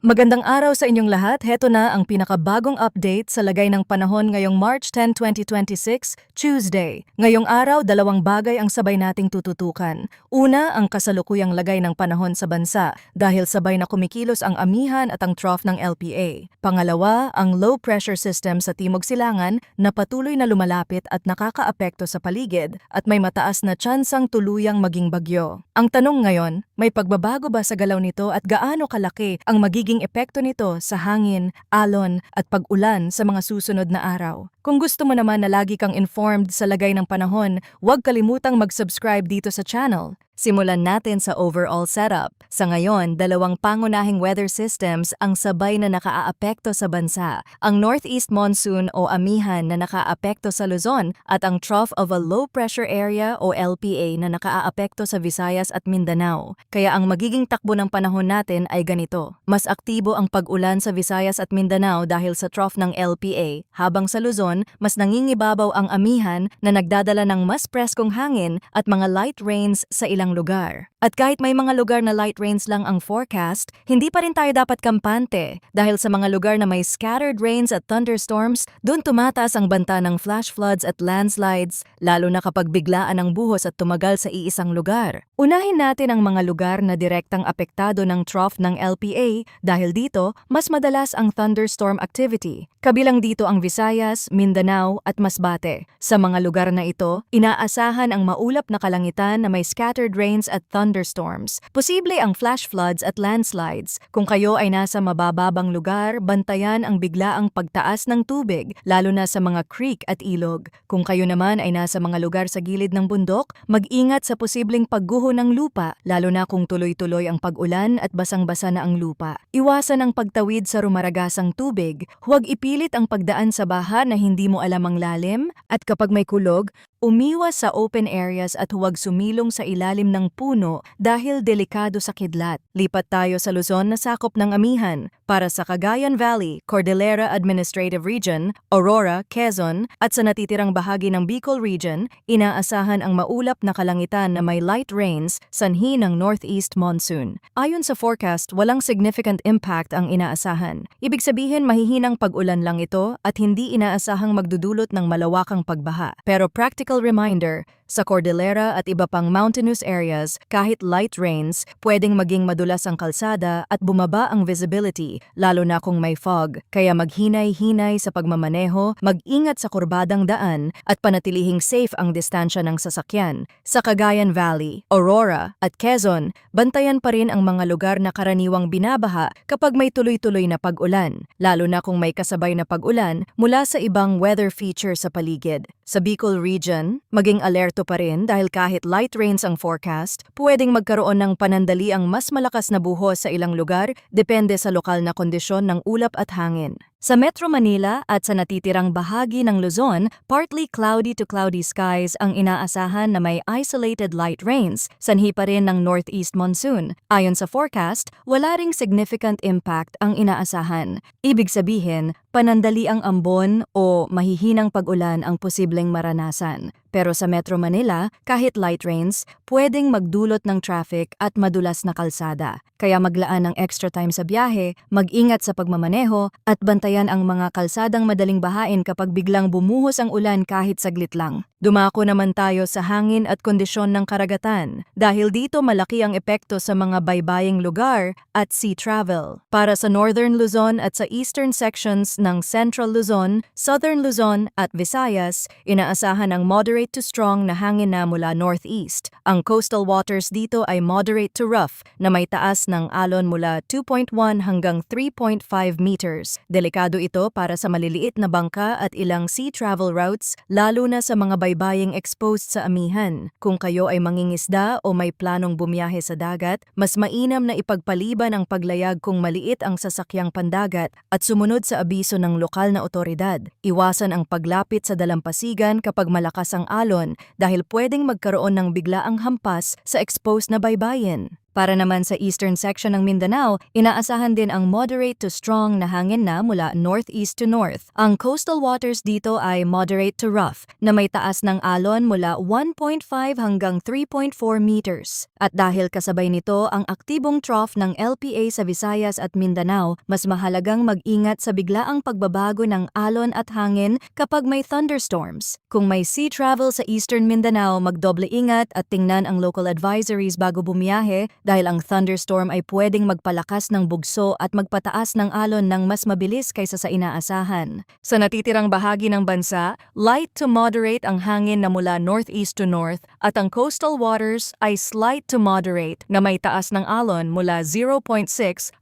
Magandang araw sa inyong lahat. Heto na ang pinakabagong update sa lagay ng panahon ngayong March 10, 2026, Tuesday. Ngayong araw, dalawang bagay ang sabay nating tututukan. Una, ang kasalukuyang lagay ng panahon sa bansa dahil sabay na kumikilos ang amihan at ang trough ng LPA. Pangalawa, ang low pressure system sa Timog Silangan na patuloy na lumalapit at nakakaapekto sa paligid at may mataas na tsansang tuluyang maging bagyo. Ang tanong ngayon, may pagbabago ba sa galaw nito at gaano kalaki ang magiging epekto nito sa hangin, alon at pag-ulan sa mga susunod na araw? Kung gusto mo naman na lagi kang informed sa lagay ng panahon, huwag kalimutang mag-subscribe dito sa channel. Simulan natin sa overall setup. Sa ngayon, dalawang pangunahing weather systems ang sabay na nakaaapekto sa bansa. Ang northeast monsoon o amihan na nakaaapekto sa Luzon at ang trough of a low pressure area o LPA na nakaaapekto sa Visayas at Mindanao. Kaya ang magiging takbo ng panahon natin ay ganito. Mas aktibo ang pag-ulan sa Visayas at Mindanao dahil sa trough ng LPA, habang sa Luzon, mas nangingibabaw ang amihan na nagdadala ng mas preskong hangin at mga light rains sa ilang lugar. At kahit may mga lugar na light rains lang ang forecast, hindi pa rin tayo dapat kampante dahil sa mga lugar na may scattered rains at thunderstorms, doon tumataas ang banta ng flash floods at landslides, lalo na kapag biglaan ang buhos at tumagal sa iisang lugar. Unahin natin ang mga lugar na direktang apektado ng trough ng LPA dahil dito mas madalas ang thunderstorm activity. Kabilang dito ang Visayas, Mindanao at Masbate. Sa mga lugar na ito, inaasahan ang maulap na kalangitan na may scattered rains at thunderstorms. Posible ang flash floods at landslides. Kung kayo ay nasa mabababang lugar, bantayan ang biglaang pagtaas ng tubig, lalo na sa mga creek at ilog. Kung kayo naman ay nasa mga lugar sa gilid ng bundok, mag-ingat sa posibleng pagguho ng lupa, lalo na kung tuloy-tuloy ang pag-ulan at basang-basa na ang lupa. Iwasan ang pagtawid sa rumaragasang tubig, huwag ipilit ang pagdaan sa baha na hindi mo alam ang lalim, at kapag may kulog, umiwas sa open areas at huwag sumilong sa ilalim ng puno dahil delikado sa kidlat. Lipat tayo sa Luzon na sakop ng amihan. Para sa Cagayan Valley, Cordillera Administrative Region, Aurora, Quezon at sa natitirang bahagi ng Bicol Region, inaasahan ang maulap na kalangitan na may light rains sanhi ng northeast monsoon. Ayon sa forecast, walang significant impact ang inaasahan. Ibig sabihin mahihinang pag-ulan lang ito at hindi inaasahang magdudulot ng malawakang pagbaha. Pero practical reminder, sa Cordillera at iba pang mountainous areas, kahit light rains, pwedeng maging madulas ang kalsada at bumaba ang visibility, lalo na kung may fog. Kaya maghinay-hinay sa pagmamaneho, mag-ingat sa kurbadang daan at panatilihing safe ang distansya ng sasakyan. Sa Cagayan Valley, Aurora at Quezon, bantayan pa rin ang mga lugar na karaniwang binabaha kapag may tuloy-tuloy na pag-ulan, lalo na kung may kasabay na pag-ulan mula sa ibang weather feature sa paligid. Sa Bicol Region, maging alerto pa rin dahil kahit light rains ang forecast, pwedeng magkaroon ng panandaliang mas malakas na buhos sa ilang lugar depende sa lokal na kondisyon ng ulap at hangin. Sa Metro Manila at sa natitirang bahagi ng Luzon, partly cloudy to cloudy skies ang inaasahan na may isolated light rains, sanhi pa rin ng northeast monsoon. Ayon sa forecast, wala ring significant impact ang inaasahan. Ibig sabihin, panandali ang ambon o mahihinang pag-ulan ang posibleng maranasan. Pero sa Metro Manila, kahit light rains, pwedeng magdulot ng traffic at madulas na kalsada. Kaya maglaan ng extra time sa biyahe, mag-ingat sa pagmamaneho, at bantayan ang mga kalsadang madaling bahain kapag biglang bumuhos ang ulan kahit saglit lang. Dumako naman tayo sa hangin at kondisyon ng karagatan. Dahil dito malaki ang epekto sa mga baybaying lugar at sea travel. Para sa Northern Luzon at sa eastern sections ng Central Luzon, Southern Luzon at Visayas, inaasahan ang moderate to strong na hangin na mula northeast. Ang coastal waters dito ay moderate to rough na may taas ng alon mula 2.1 hanggang 3.5 meters. Delikado ito para sa maliliit na bangka at ilang sea travel routes, lalo na sa mga baybaying exposed sa amihan. Kung kayo ay mangingisda o may planong bumiyahe sa dagat, mas mainam na ipagpaliban ang paglayag kung maliit ang sasakyang pandagat at sumunod sa abiso ng lokal na otoridad. Iwasan ang paglapit sa dalampasigan kapag malakas ang alon dahil pwedeng magkaroon ng biglaang hampas sa exposed na baybayin. Para naman sa eastern section ng Mindanao, inaasahan din ang moderate to strong na hangin na mula northeast to north. Ang coastal waters dito ay moderate to rough na may taas ng alon mula 1.5 hanggang 3.4 meters. At dahil kasabay nito ang aktibong trough ng LPA sa Visayas at Mindanao, mas mahalagang mag-ingat sa biglaang pagbabago ng alon at hangin kapag may thunderstorms. Kung may sea travel sa eastern Mindanao, magdoble ingat at tingnan ang local advisories bago bumiyahe dahil ang thunderstorm ay pwedeng magpalakas ng bugso at magpataas ng alon ng mas mabilis kaysa sa inaasahan. Sa natitirang bahagi ng bansa, light to moderate ang hangin na mula northeast to north at ang coastal waters ay slight to moderate na may taas ng alon mula 0.6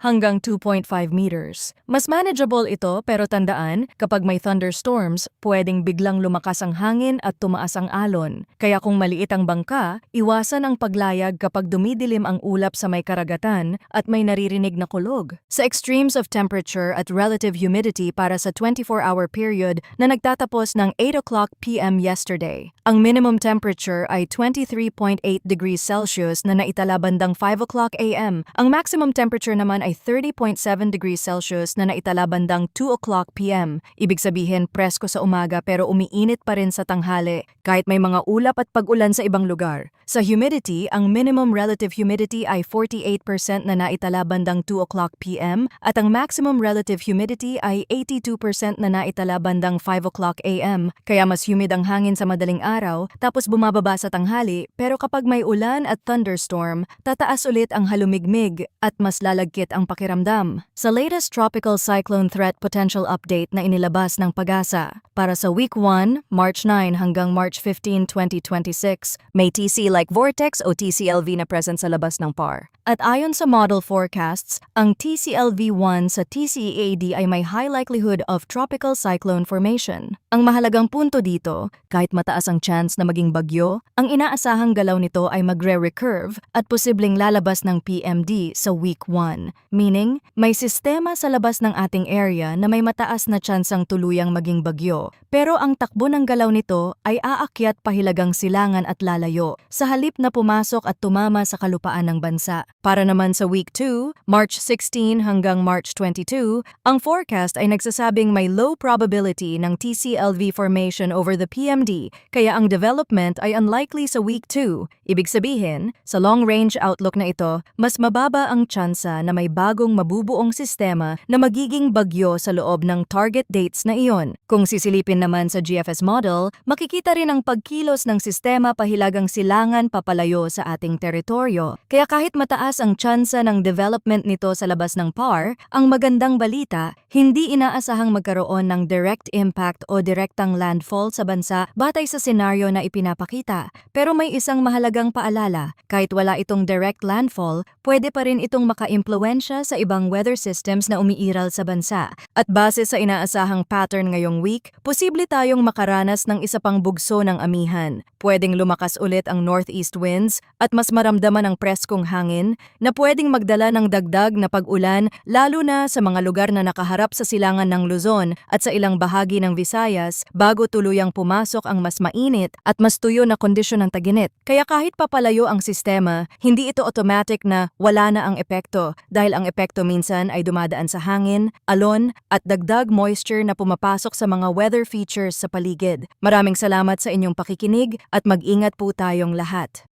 hanggang 2.5 meters. Mas manageable ito pero tandaan, kapag may thunderstorms, pwedeng biglang lumakas ang hangin at tumaas ang alon. Kaya kung maliit ang bangka, iwasan ang paglayag kapag dumidilim ang ulap sa may karagatan at may naririnig na kulog. Sa extremes of temperature at relative humidity para sa 24-hour period na nagtatapos ng 8 p.m. yesterday, ang minimum temperature ay 23.8 degrees Celsius na naitala bandang 5 a.m. Ang maximum temperature naman ay 30.7 degrees Celsius na naitala bandang 2 p.m. Ibig sabihin presko sa umaga pero umiinit pa rin sa tanghali kahit may mga ulap at pag-ulan sa ibang lugar. Sa humidity, ang minimum relative humidity ay 48% na naitala bandang 2 p.m. at ang maximum relative humidity ay 82% na naitala bandang 5 a.m. Kaya mas humid ang hangin sa madaling araw tapos bumababa sa tanghali, pero kapag may ulan at thunderstorm, tataas ulit ang halumigmig at mas lalagkit ang pakiramdam. Sa latest tropical cyclone threat potential update na inilabas ng PAGASA, para sa week 1, March 9 hanggang March 15, 2026, may TC-like vortex o TCLV na present sa labas ng PAR. At ayon sa model forecasts, ang TCLV-1 sa TCEAD ay may high likelihood of tropical cyclone formation. Ang mahalagang punto dito, kahit mataas ang chance na maging bagyo, ang inaasahang galaw nito ay magre-recurve at posibleng lalabas ng PMD sa week 1. Meaning, may sistema sa labas ng ating area na may mataas na tsansang tuluyang maging bagyo. Pero ang takbo ng galaw nito ay aakyat pahilagang silangan at lalayo, sa halip na pumasok at tumama sa kalupaan ng bansa. Para naman sa week 2, March 16 hanggang March 22, ang forecast ay nagsasabing may low probability ng TCLV formation over the PMD, kaya ang development ay unlikely sa week 2. Ibig sabihin, sa long-range outlook na ito, mas mababa ang tsansa na may bagong mabubuong sistema na magiging bagyo sa loob ng target dates na iyon. Kung sisilipin naman sa GFS model, makikita rin ang pagkilos ng sistema pahilagang silangan papalayo sa ating teritoryo. Kaya kahit mataas ang tsansa ng development nito sa labas ng PAR, ang magandang balita, hindi inaasahang magkaroon ng direct impact o direktang landfall sa bansa batay sa senaryo na ipinapakita. Pero may isang mahalagang paalala, kahit wala itong direct landfall, pwede pa rin itong maka-impluwensya sa ibang weather systems na umiiral sa bansa. At base sa inaasahang pattern ngayong week, posible tayong makaranas ng isa pang bugso ng amihan. Pwedeng lumakas ulit ang northeast winds at mas maramdaman ang preskong hangin na pwedeng magdala ng dagdag na pag-ulan lalo na sa mga lugar na nakaharap sa silangan ng Luzon at sa ilang bahagi ng Visayas bago tuluyang pumasok ang mas mainit at mas tuyo na kondisyon ng taginit. Kaya kahit papalayo ang sistema, hindi ito automatic na wala na ang epekto dahil ang epekto minsan ay dumadaan sa hangin, alon at dagdag moisture na pumapasok sa mga weather features sa paligid. Maraming salamat sa inyong pakikinig at mag-ingat po tayong lahat.